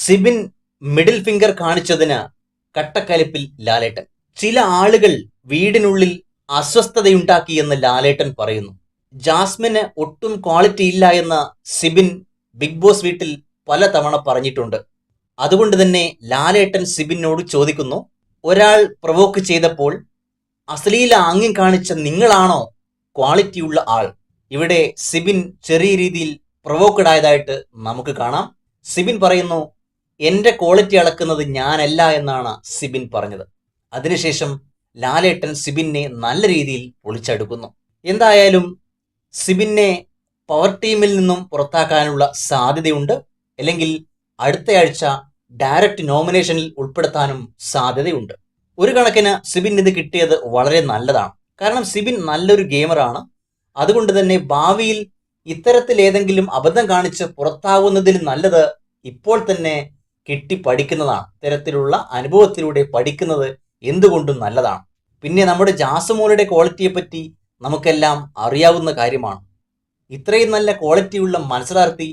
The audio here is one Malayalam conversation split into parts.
സിബിൻ മിഡിൽ ഫിംഗർ കാണിച്ചതിന് കട്ടക്കലിപ്പിൽ ലാലേട്ടൻ. ചില ആളുകൾ വീടിനുള്ളിൽ അസ്വസ്ഥതയുണ്ടാക്കിയെന്ന് ലാലേട്ടൻ പറയുന്നു. ജാസ്മിന് ഒട്ടും ക്വാളിറ്റി ഇല്ല എന്ന് സിബിൻ ബിഗ് ബോസ് വീട്ടിൽ പലതവണ പറഞ്ഞിട്ടുണ്ട്. അതുകൊണ്ട് തന്നെ ലാലേട്ടൻ സിബിനോട് ചോദിക്കുന്നു, ഒരാൾ പ്രൊവോക്ക് ചെയ്തപ്പോൾ അശ്ലീല ആംഗ്യം കാണിച്ച നിങ്ങളാണോ ക്വാളിറ്റിയുള്ള ആൾ? ഇവിടെ സിബിൻ ചെറിയ രീതിയിൽ പ്രൊവോക്കഡ് ആയതായിട്ട് നമുക്ക് കാണാം. സിബിൻ പറയുന്നു, എന്റെ ക്വാളിറ്റി അളക്കുന്നത് ഞാനല്ല എന്നാണ് സിബിൻ പറഞ്ഞത്. അതിനുശേഷം ലാലേട്ടൻ സിബിനെ നല്ല രീതിയിൽ പൊളിച്ചെടുക്കുന്നു. എന്തായാലും സിബിനെ പവർ ടീമിൽ നിന്നും പുറത്താക്കാനുള്ള സാധ്യതയുണ്ട്, അല്ലെങ്കിൽ അടുത്തയാഴ്ച ഡയറക്റ്റ് നോമിനേഷനിൽ ഉൾപ്പെടുത്താനും സാധ്യതയുണ്ട്. ഒരു കണക്കിന് സിബിൻ ഇത് കിട്ടിയത് വളരെ നല്ലതാണ്. കാരണം സിബിൻ നല്ലൊരു ഗെയിമറാണ്. അതുകൊണ്ട് തന്നെ ഭാവിയിൽ ഇത്തരത്തിൽ ഏതെങ്കിലും അബദ്ധം കാണിച്ച് പുറത്താവുന്നതിൽ നല്ലത് ഇപ്പോൾ തന്നെ കിട്ടി പഠിക്കുന്നതാണ്. ഇത്തരത്തിലുള്ള അനുഭവത്തിലൂടെ പഠിക്കുന്നത് എന്തുകൊണ്ടും നല്ലതാണ്. പിന്നെ നമ്മുടെ ജാസുമോളുടെ ക്വാളിറ്റിയെ പറ്റി നമുക്കെല്ലാം അറിയാവുന്ന കാര്യമാണ്. ഇത്രയും നല്ല ക്വാളിറ്റിയുള്ള മത്സരാർത്ഥി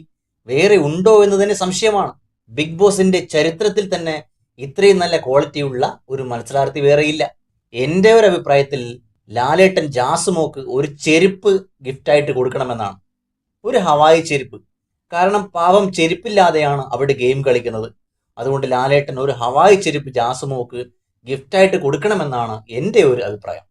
വേറെ ഉണ്ടോ എന്ന് തന്നെ സംശയമാണ്. ബിഗ് ബോസിന്റെ ചരിത്രത്തിൽ തന്നെ ഇത്രയും നല്ല ക്വാളിറ്റിയുള്ള ഒരു മത്സരാർത്ഥി വേറെയില്ല. എൻ്റെ ഒരു അഭിപ്രായത്തിൽ ലാലേട്ടൻ ജാസുമോക്ക് ഒരു ചെരുപ്പ് ഗിഫ്റ്റായിട്ട് കൊടുക്കണമെന്നാണ്. ഒരു ഹവായി ചെരുപ്പ്. കാരണം പാവം ചെരുപ്പില്ലാതെയാണ് അവിടെ ഗെയിം കളിക്കുന്നത്. അതുകൊണ്ട് ലാലേട്ടൻ ഒരു ഹവായി ചെരുപ്പ് ജാസുമോക്ക് ഗിഫ്റ്റായിട്ട് കൊടുക്കണമെന്നാണ് എൻ്റെ ഒരു അഭിപ്രായം.